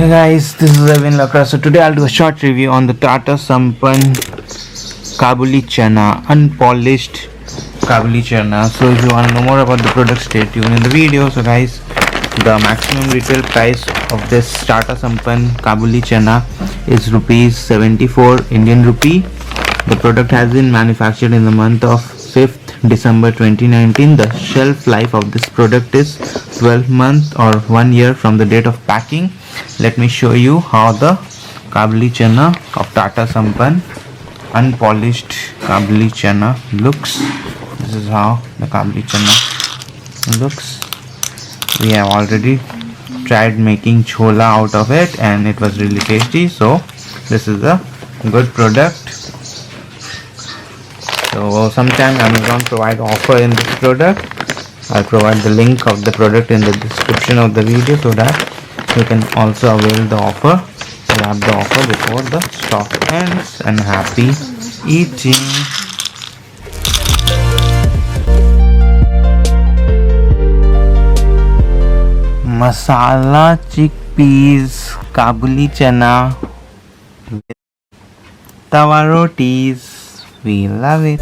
Hey guys, this is Evewin Lakra. So today I'll do a short review on the Tata Sampann Kabuli Chana, unpolished Kabuli Chana. So if you want to know more about the product, stay tuned in the video. So guys, the maximum retail price of this Tata Sampann Kabuli Chana is rupees 74 Indian rupee. The product has been manufactured in the month of 5th December 2019. The shelf life of this product is 12 months or 1 year from the date of packing. Let me show you how the Kabuli Chana of Tata Sampann, unpolished Kabuli Chana looks. This is how the Kabuli Chana looks. We have already tried making chola out of it and it was really tasty, so this is a good product. So sometime Amazon provide offer in this product. I'll provide the link of the product in the description of the video so that you can also avail the offer, grab the offer before the stock ends, and happy eating. Masala chickpeas Kabuli chana with tawa rotis. We love it.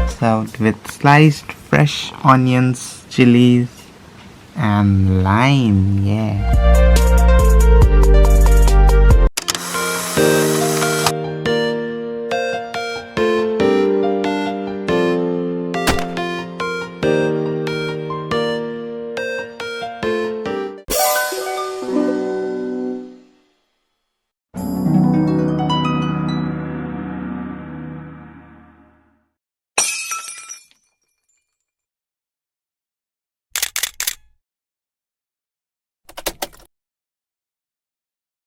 Served with sliced fresh onions, chilies and lime. Yeah.